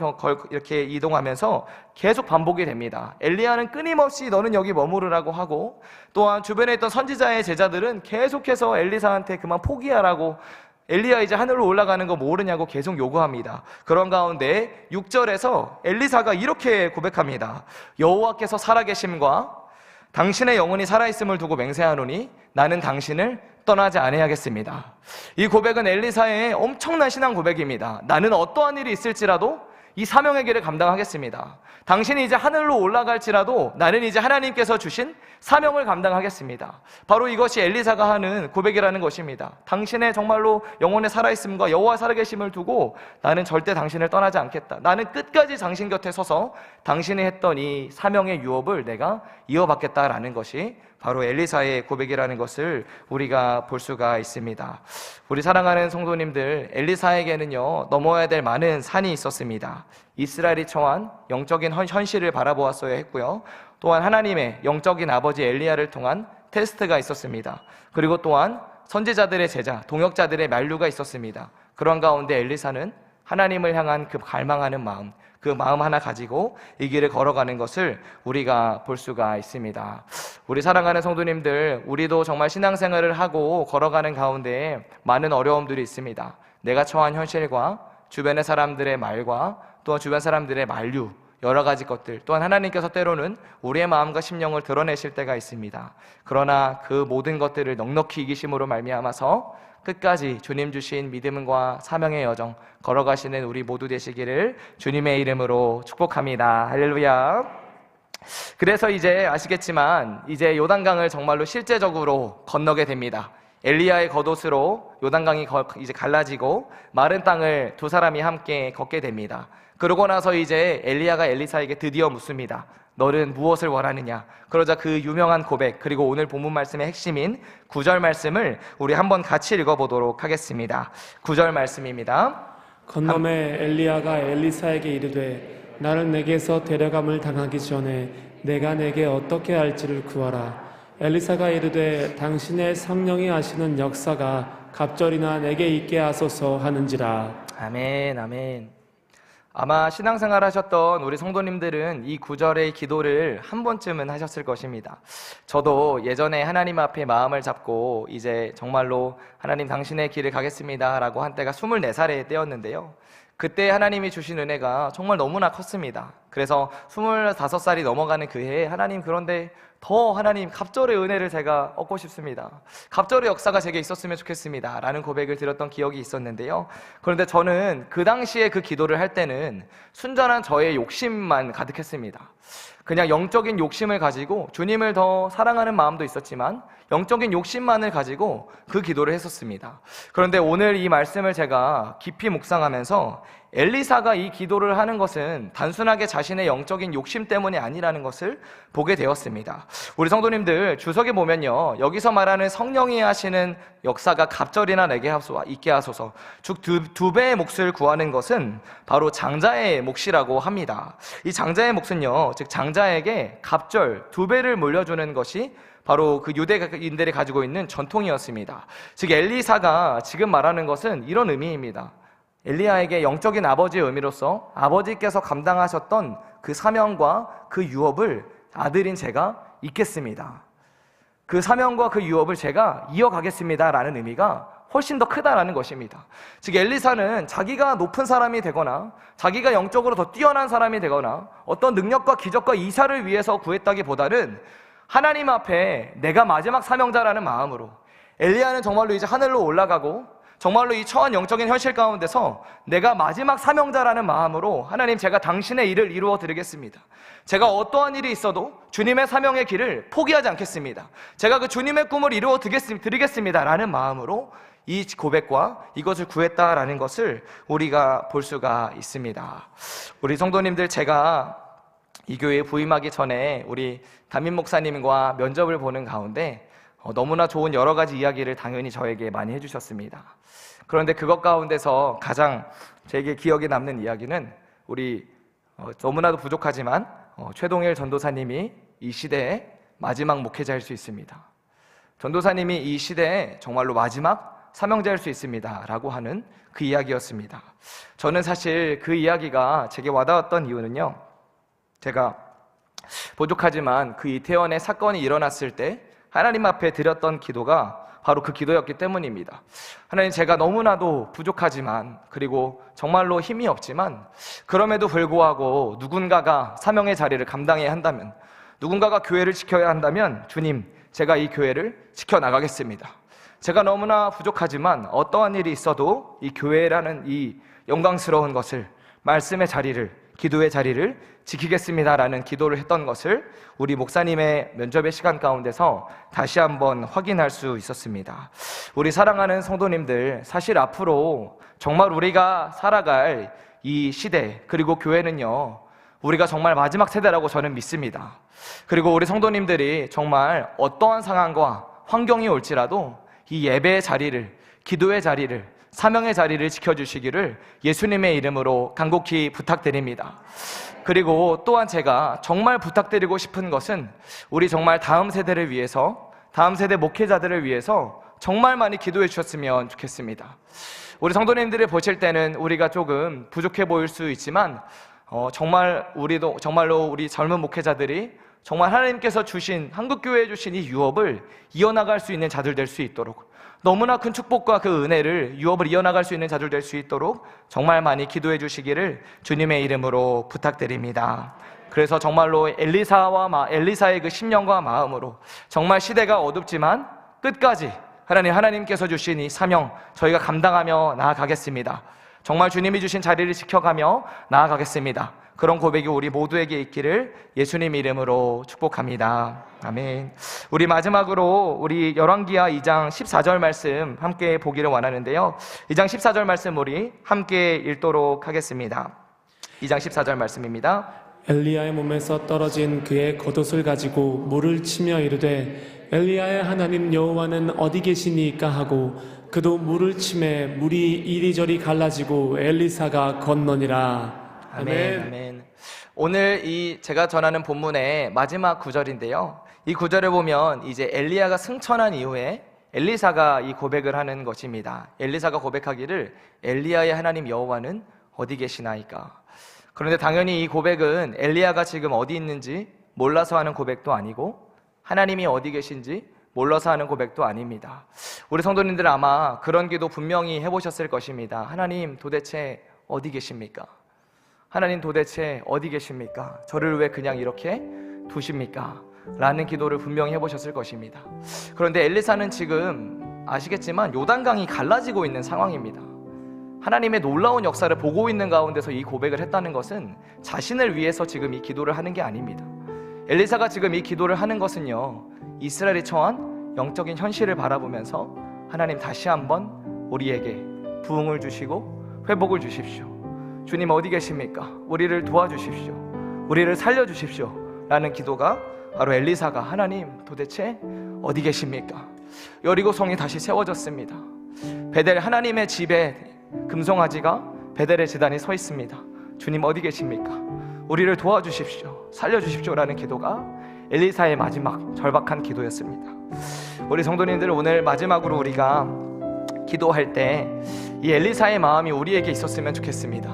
이렇게 이동하면서 계속 반복이 됩니다. 엘리야는 끊임없이 너는 여기 머무르라고 하고, 또한 주변에 있던 선지자의 제자들은 계속해서 엘리사한테 그만 포기하라고, 엘리야 이제 하늘로 올라가는 거 모르냐고 계속 요구합니다. 그런 가운데 6절에서 엘리사가 이렇게 고백합니다. 여호와께서 살아계심과 당신의 영혼이 살아있음을 두고 맹세하노니 나는 당신을 떠나지 아니하겠습니다. 이 고백은 엘리사의 엄청난 신앙 고백입니다. 나는 어떠한 일이 있을지라도 이 사명의 길을 감당하겠습니다. 당신이 이제 하늘로 올라갈지라도 나는 이제 하나님께서 주신 사명을 감당하겠습니다. 바로 이것이 엘리사가 하는 고백이라는 것입니다. 당신의 정말로 영혼의 살아있음과 여호와 살아계심을 두고 나는 절대 당신을 떠나지 않겠다. 나는 끝까지 당신 곁에 서서 당신이 했던 이 사명의 유업을 내가 이어받겠다라는 것이 바로 엘리사의 고백이라는 것을 우리가 볼 수가 있습니다. 우리 사랑하는 성도님들, 엘리사에게는요, 넘어야 될 많은 산이 있었습니다. 이스라엘이 처한 영적인 현실을 바라보았어야 했고요. 또한 하나님의 영적인 아버지 엘리야를 통한 테스트가 있었습니다. 그리고 또한 선지자들의 제자, 동역자들의 만류가 있었습니다. 그런 가운데 엘리사는 하나님을 향한 그 갈망하는 마음, 그 마음 하나 가지고 이 길을 걸어가는 것을 우리가 볼 수가 있습니다. 우리 사랑하는 성도님들, 우리도 정말 신앙생활을 하고 걸어가는 가운데 많은 어려움들이 있습니다. 내가 처한 현실과 주변의 사람들의 말과 또한 주변 사람들의 만류, 여러 가지 것들, 또한 하나님께서 때로는 우리의 마음과 심령을 드러내실 때가 있습니다. 그러나 그 모든 것들을 넉넉히 이기심으로 말미암아서 끝까지 주님 주신 믿음과 사명의 여정 걸어가시는 우리 모두 되시기를 주님의 이름으로 축복합니다. 할렐루야. 그래서 이제 아시겠지만 이제 요단강을 정말로 실제적으로 건너게 됩니다. 엘리야의 겉옷으로 요단강이 이제 갈라지고 마른 땅을 두 사람이 함께 걷게 됩니다. 그러고 나서 이제 엘리야가 엘리사에게 드디어 묻습니다. 너는 무엇을 원하느냐? 그러자 그 유명한 고백, 그리고 오늘 본문 말씀의 핵심인 9절 말씀을 우리 한번 같이 읽어보도록 하겠습니다. 9절 말씀입니다. 건너매 엘리야가 엘리사에게 이르되 나를 내게서 데려감을 당하기 전에 내가 내게 어떻게 할지를 구하라. 엘리사가 이르되 당신의 성령이 하시는 역사가 갑절이나 내게 있게 하소서 하는지라. 아멘, 아멘. 아마 신앙생활 하셨던 우리 성도님들은 이 구절의 기도를 한 번쯤은 하셨을 것입니다. 저도 예전에 하나님 앞에 마음을 잡고 이제 정말로 하나님 당신의 길을 가겠습니다 라고 한 때가 24살의 때였는데요. 그때 하나님이 주신 은혜가 정말 너무나 컸습니다. 그래서 25살이 넘어가는 그 해에 하나님, 그런데 더 하나님 갑절의 은혜를 제가 얻고 싶습니다. 갑절의 역사가 제게 있었으면 좋겠습니다 라는 고백을 드렸던 기억이 있었는데요. 그런데 저는 그 당시에 그 기도를 할 때는 순전한 저의 욕심만 가득했습니다. 그냥 영적인 욕심을 가지고 주님을 더 사랑하는 마음도 있었지만 영적인 욕심만을 가지고 그 기도를 했었습니다. 그런데 오늘 이 말씀을 제가 깊이 묵상하면서 엘리사가 이 기도를 하는 것은 단순하게 자신의 영적인 욕심 때문이 아니라는 것을 보게 되었습니다. 우리 성도님들, 주석에 보면요, 여기서 말하는 성령이 하시는 역사가 갑절이나 내게 있게 하소서, 즉 두 배의 몫을 구하는 것은 바로 장자의 몫이라고 합니다. 이 장자의 몫은요, 즉 장자에게 갑절 2배를 물려주는 것이 바로 그 유대인들이 가지고 있는 전통이었습니다. 즉 엘리사가 지금 말하는 것은 이런 의미입니다. 엘리야에게 영적인 아버지의 의미로서 아버지께서 감당하셨던 그 사명과 그 유업을 아들인 제가 잇겠습니다. 그 사명과 그 유업을 제가 이어가겠습니다 라는 의미가 훨씬 더 크다라는 것입니다. 즉 엘리사는 자기가 높은 사람이 되거나 자기가 영적으로 더 뛰어난 사람이 되거나 어떤 능력과 기적과 이사를 위해서 구했다기보다는 하나님 앞에 내가 마지막 사명자라는 마음으로, 엘리야는 정말로 이제 하늘로 올라가고 정말로 이 처한 영적인 현실 가운데서 내가 마지막 사명자라는 마음으로 하나님, 제가 당신의 일을 이루어 드리겠습니다. 제가 어떠한 일이 있어도 주님의 사명의 길을 포기하지 않겠습니다. 제가 그 주님의 꿈을 이루어 드리겠습니다 라는 마음으로 이 고백과 이것을 구했다라는 것을 우리가 볼 수가 있습니다. 우리 성도님들, 제가 이 교회에 부임하기 전에 우리 담임 목사님과 면접을 보는 가운데 너무나 좋은 여러 가지 이야기를 당연히 저에게 많이 해주셨습니다. 그런데 그것 가운데서 가장 제게 기억에 남는 이야기는 우리 너무나도 부족하지만 최동일 전도사님이 이 시대의 마지막 목회자일 수 있습니다. 전도사님이 이 시대의 정말로 마지막 사명자일 수 있습니다 라고 하는 그 이야기였습니다. 저는 사실 그 이야기가 제게 와닿았던 이유는요, 제가 부족하지만 그 이태원의 사건이 일어났을 때 하나님 앞에 드렸던 기도가 바로 그 기도였기 때문입니다. 하나님, 제가 너무나도 부족하지만, 그리고 정말로 힘이 없지만, 그럼에도 불구하고 누군가가 사명의 자리를 감당해야 한다면, 누군가가 교회를 지켜야 한다면 주님, 제가 이 교회를 지켜나가겠습니다. 제가 너무나 부족하지만 어떠한 일이 있어도 이 교회라는 이 영광스러운 것을, 말씀의 자리를, 기도의 자리를 지키겠습니다라는 기도를 했던 것을 우리 목사님의 면접의 시간 가운데서 다시 한번 확인할 수 있었습니다. 우리 사랑하는 성도님들, 사실 앞으로 정말 우리가 살아갈 이 시대, 그리고 교회는요, 우리가 정말 마지막 세대라고 저는 믿습니다. 그리고 우리 성도님들이 정말 어떠한 상황과 환경이 올지라도 이 예배의 자리를, 기도의 자리를, 사명의 자리를 지켜주시기를 예수님의 이름으로 간곡히 부탁드립니다. 그리고 또한 제가 정말 부탁드리고 싶은 것은 우리 정말 다음 세대를 위해서, 다음 세대 목회자들을 위해서 정말 많이 기도해 주셨으면 좋겠습니다. 우리 성도님들이 보실 때는 우리가 조금 부족해 보일 수 있지만 정말로 우리 젊은 목회자들이 정말 하나님께서 주신, 한국교회에 주신 이 유업을 이어나갈 수 있는 자들 될 수 있도록, 너무나 큰 축복과 그 은혜를, 유업을 이어나갈 수 있는 자들 될 수 있도록 정말 많이 기도해 주시기를 주님의 이름으로 부탁드립니다. 그래서 정말로 엘리사의 그 심령과 마음으로 정말 시대가 어둡지만 끝까지 하나님께서 주신 이 사명 저희가 감당하며 나아가겠습니다. 정말 주님이 주신 자리를 지켜가며 나아가겠습니다. 그런 고백이 우리 모두에게 있기를 예수님 이름으로 축복합니다. 아멘. 우리 마지막으로 우리 열왕기하 2장 14절 말씀 함께 보기를 원하는데요, 2장 14절 말씀 우리 함께 읽도록 하겠습니다. 2장 14절 말씀입니다. 엘리야의 몸에서 떨어진 그의 겉옷을 가지고 물을 치며 이르되 엘리야의 하나님 여호와는 어디 계시니까 하고 그도 물을 치매 물이 이리저리 갈라지고 엘리사가 건너니라. 아멘. 아멘. 오늘 제가 전하는 본문의 마지막 구절인데요, 이 구절을 보면 이제 엘리야가 승천한 이후에 엘리사가 이 고백을 하는 것입니다. 엘리사가 고백하기를 엘리야의 하나님 여호와는 어디 계시나이까. 그런데 당연히 이 고백은 엘리야가 지금 어디 있는지 몰라서 하는 고백도 아니고 하나님이 어디 계신지 몰라서 하는 고백도 아닙니다. 우리 성도님들 아마 그런 기도 분명히 해보셨을 것입니다. 하나님 도대체 어디 계십니까? 하나님 도대체 어디 계십니까? 저를 왜 그냥 이렇게 두십니까? 라는 기도를 분명히 해보셨을 것입니다. 그런데 엘리사는 지금 아시겠지만 요단강이 갈라지고 있는 상황입니다. 하나님의 놀라운 역사를 보고 있는 가운데서 이 고백을 했다는 것은 자신을 위해서 지금 이 기도를 하는 게 아닙니다. 엘리사가 지금 이 기도를 하는 것은요, 이스라엘이 처한 영적인 현실을 바라보면서 하나님 다시 한번 우리에게 부흥을 주시고 회복을 주십시오. 주님 어디 계십니까? 우리를 도와주십시오. 우리를 살려주십시오. 라는 기도가 바로 엘리사가 하나님 도대체 어디 계십니까? 여리고성이 다시 세워졌습니다. 베델 하나님의 집에 금송아지가 베델의 제단이 서 있습니다. 주님 어디 계십니까? 우리를 도와주십시오. 살려주십시오. 라는 기도가 엘리사의 마지막 절박한 기도였습니다. 우리 성도님들, 오늘 마지막으로 우리가 기도할 때 이 엘리사의 마음이 우리에게 있었으면 좋겠습니다.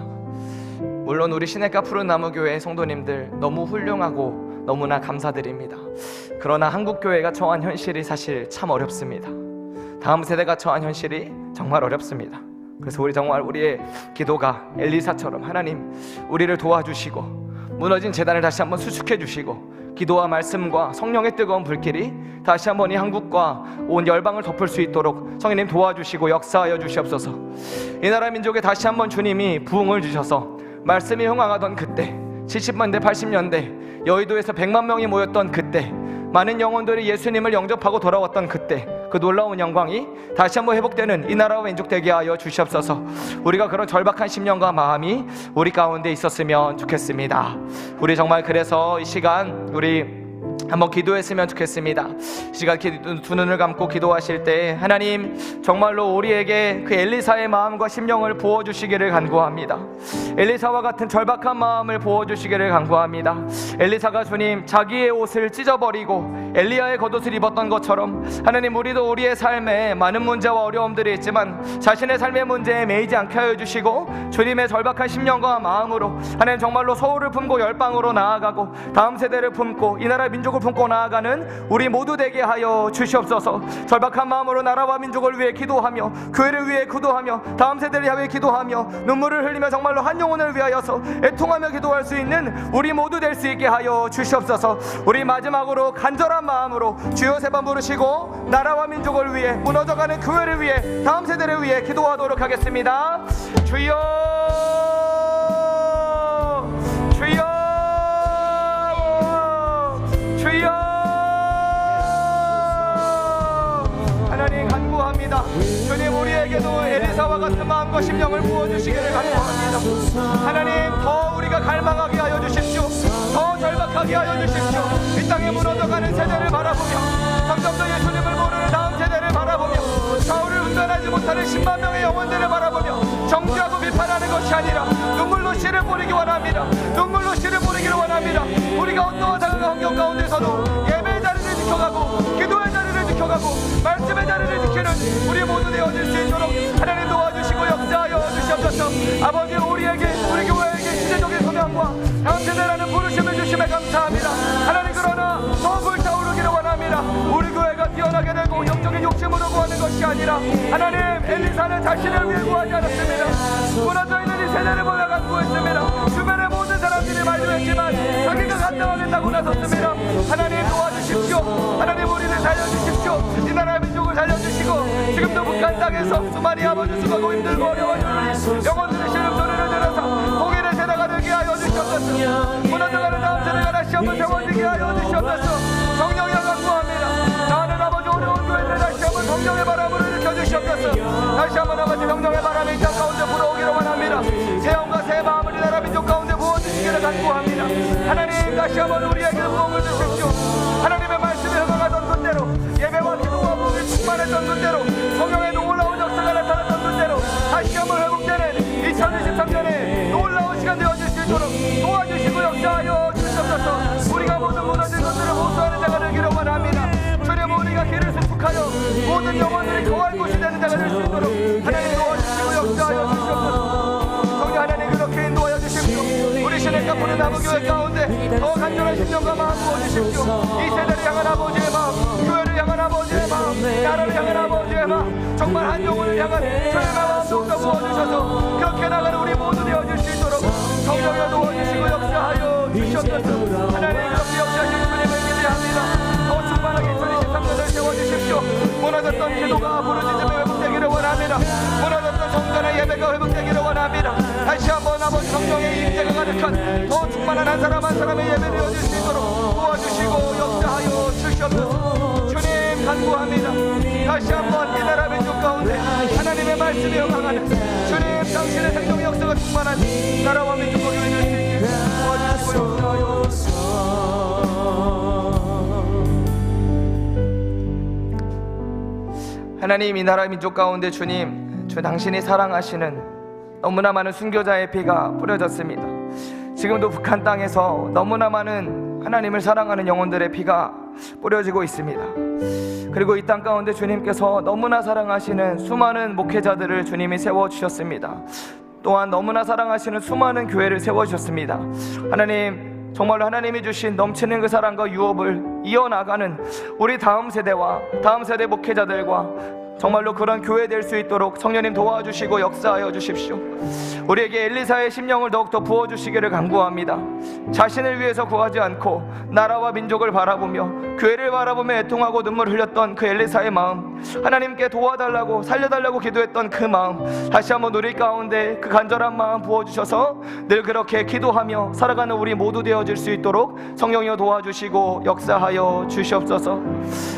물론 우리 시내가 푸른나무교회 성도님들 너무 훌륭하고 너무나 감사드립니다. 그러나 한국교회가 처한 현실이 사실 참 어렵습니다. 다음 세대가 처한 현실이 정말 어렵습니다. 그래서 우리의 기도가 엘리사처럼 하나님 우리를 도와주시고 무너진 제단을 다시 한번 수축해 주시고 기도와 말씀과 성령의 뜨거운 불길이 다시 한번 이 한국과 온 열방을 덮을 수 있도록 성령님 도와주시고 역사하여 주시옵소서. 이 나라 민족에 다시 한번 주님이 부흥을 주셔서 말씀이 흥황하던 그때, 70년대 80년대 여의도에서 100만 명이 모였던 그때, 많은 영혼들이 예수님을 영접하고 돌아왔던 그때, 그 놀라운 영광이 다시 한번 회복되는 이 나라와 민족 되게 하여 주시옵소서. 우리가 그런 절박한 심령과 마음이 우리 가운데 있었으면 좋겠습니다. 우리 정말 그래서 이 시간 우리 한번 기도했으면 좋겠습니다. 시간 두 눈을 감고 기도하실 때 하나님 정말로 우리에게 그 엘리사의 마음과 심령을 부어주시기를 간구합니다. 엘리사와 같은 절박한 마음을 부어주시기를 간구합니다. 엘리사가 주님 자기의 옷을 찢어버리고 엘리야의 겉옷을 입었던 것처럼 하나님 우리도 우리의 삶에 많은 문제와 어려움들이 있지만 자신의 삶의 문제에 매이지 않게 하여 주시고 주님의 절박한 심령과 마음으로 하나님 정말로 소울을 품고 열방으로 나아가고 다음 세대를 품고 이 나라 민족을 품고 나아가는 우리 모두 되게 하여 주시옵소서. 절박한 마음으로 나라와 민족을 위해 기도하며 교회를 위해 기도하며 다음 세대를 위해 기도하며 눈물을 흘리며 정말로 한 영혼을 위하여서 애통하며 기도할 수 있는 우리 모두 될 수 있게 하여 주시옵소서. 우리 마지막으로 간절한 마음으로 주여 세 번 부르시고 나라와 민족을 위해 무너져가는 교회를 위해 다음 세대를 위해 기도하도록 하겠습니다. 주여 주여 주여 하나님 간구합니다. 주님 우리에게도 엘리사와 같은 마음과 심령을 부어주시기를 간구합니다. 하나님 더 우리가 갈망하게 하여 주십시오. 더 절박하게 하여 주십시오. 이 땅에 무너져가는 세대를 바라보며 점점 더 예수님을 모르는 다음 세대를 바라보며 사울을 운전하지 못하는 10만 명의 영혼들을 바라보며 정죄하고 비판하는 것이 아니라 눈물로 씨를 뿌리기 원합니다. 눈물로 씨를 뿌리기를 원합니다. 우리가 어떠한 상황 환경 가운데서도 예배의 자리를 지켜가고 기도의 자리를 지켜가고 말씀의 자리를 지키는 우리 모두 되어질 수 있도록 하나님 도와주시고 역사하여 주시옵소서. 아버지 우리에게 우리 교회에게 시대적인 소명과 것이 아니라 하나님, 엘리사는 자신을 위해 구하지 않았습니다. 무너져 있는 이 세대를 보며 간구했습니다. 주변의 모든 사람들이 말도했지만 자기가 감당하겠다고 나섰습니다. 하나님 도와주십시오. 하나님 우리를 살려주십시오. 이 나라 민족을 살려주시고 지금도 북한 땅에서 수많이 아버지 수고하고 힘들고 어려워하는 영혼들의 신음소리를 들어서 통일의 세대가 되게 하여 주시옵소서. 무너져가는 다음 세대가 다시 한번 세워지게 하여 주시옵소서. 성령이여 간구합니다. 나는 아버지 어려운 교회를 다시 한번 성령의 바람으로 일으켜주시옵소서. 다시 한번 아버지 성령의 바람이 이 땅 가운데 불어오기를 원합니다. 새 영과 새 마음을 이 나라 민족 가운데 부어주시기를 간구합니다. 하나님 다시 한번 우리에게 부흥을 주십시오. 하나님의 말씀이 흘러가던 그대로 예배와 기도와 부흥이 충만했던 그대로 성령의 놀라운 역사가 나타났던 그대로 다시 한번 회복되는 2023년에 놀라운 시간 되어질 수 있도록 도와주시고 역사하여 주시옵소서. 우리가 모든 무너진 것들을 보수하는 자가 되기를 원합니다. 주님 우리가 길을 수축하여 모든 영혼들이 거할 곳이 되는 자가 될 수 있도록 하나님 도와주시고 역사하여 주시옵소서. 성령 하나님 그렇게 인도하여 주십시오. 우리 시내가 부른 나무교회 가운데 더 간절한 심령과 마음 부어주십시오. 이 세대를 향한 아버지의 마음, 교회를 향한 아버지의 마음, 나라를 향한 아버지의 마음, 정말 한 영혼을 향한 주의 마음 더욱더 부어주셔서 그렇게 나가는 우리 모두 되어질 수 있도록 성령여 도와주시고 역사하여 주시옵소서. 하나님 그렇게 역사하실 주님을 기대합니다. 더 충만하게 2023년을 세워주십시오. 무너졌던 기도가 부르짖음이 회복되기를 원합니다. 무너졌던 성전의 예배가 회복되기를 원합니다. 다시 한번 아버지 성령의 임재가 가득한 더 충만한 한 사람 한 사람의 예배를 얻을 수 있도록 도와주시고 역사하여 주시옵소서. 주님 간구합니다. 다시 한번 이 나라 민족 가운데 하나님의 말씀이 영광하는 주님 당신의 생명의 역사가 충만한 나라와 민족과 교회 될 수 있게 도와주시고 역사하여 하나님 이 나라 민족 가운데 주님 주 당신이 사랑하시는 너무나 많은 순교자의 피가 뿌려졌습니다. 지금도 북한 땅에서 너무나 많은 하나님을 사랑하는 영혼들의 피가 뿌려지고 있습니다. 그리고 이 땅 가운데 주님께서 너무나 사랑하시는 수많은 목회자들을 주님이 세워주셨습니다. 또한 너무나 사랑하시는 수많은 교회를 세워주셨습니다. 하나님 정말로 하나님이 주신 넘치는 그 사랑과 유업을 이어나가는 우리 다음 세대와 다음 세대 목회자들과 정말로 그런 교회 될 수 있도록 성령님 도와주시고 역사하여 주십시오. 우리에게 엘리사의 심령을 더욱더 부어주시기를 간구합니다. 자신을 위해서 구하지 않고 나라와 민족을 바라보며 교회를 바라보며 애통하고 눈물 흘렸던 그 엘리사의 마음, 하나님께 도와달라고 살려달라고 기도했던 그 마음 다시 한번 우리 가운데 그 간절한 마음 부어주셔서 늘 그렇게 기도하며 살아가는 우리 모두 되어질 수 있도록 성령이여 도와주시고 역사하여 주시옵소서.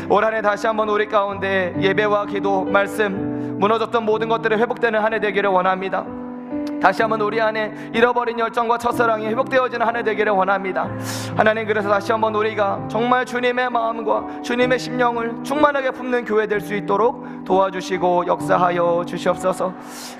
올 한 해 다시 한번 우리 가운데 예배와 기도 말씀 무너졌던 모든 것들이 회복되는 한 해 되기를 원합니다. 다시 한번 우리 안에 잃어버린 열정과 첫사랑이 회복되어지는 한 해 되기를 원합니다. 하나님 그래서 다시 한번 우리가 정말 주님의 마음과 주님의 심령을 충만하게 품는 교회 될 수 있도록 도와주시고 역사하여 주시옵소서.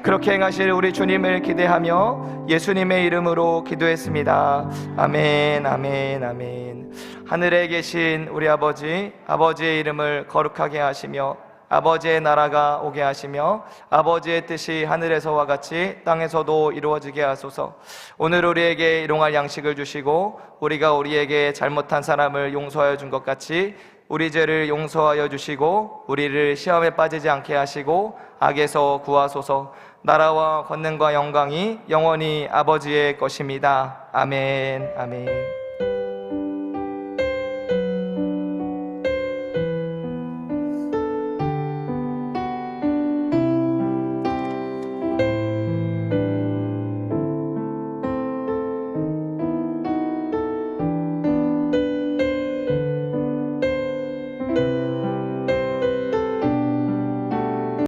그렇게 행하실 우리 주님을 기대하며 예수님의 이름으로 기도했습니다. 아멘 아멘 아멘. 하늘에 계신 우리 아버지, 아버지의 이름을 거룩하게 하시며 아버지의 나라가 오게 하시며 아버지의 뜻이 하늘에서와 같이 땅에서도 이루어지게 하소서. 오늘 우리에게 일용할 양식을 주시고 우리가 우리에게 잘못한 사람을 용서하여 준 것 같이 우리 죄를 용서하여 주시고 우리를 시험에 빠지지 않게 하시고 악에서 구하소서. 나라와 권능과 영광이 영원히 아버지의 것입니다. 아멘 아멘.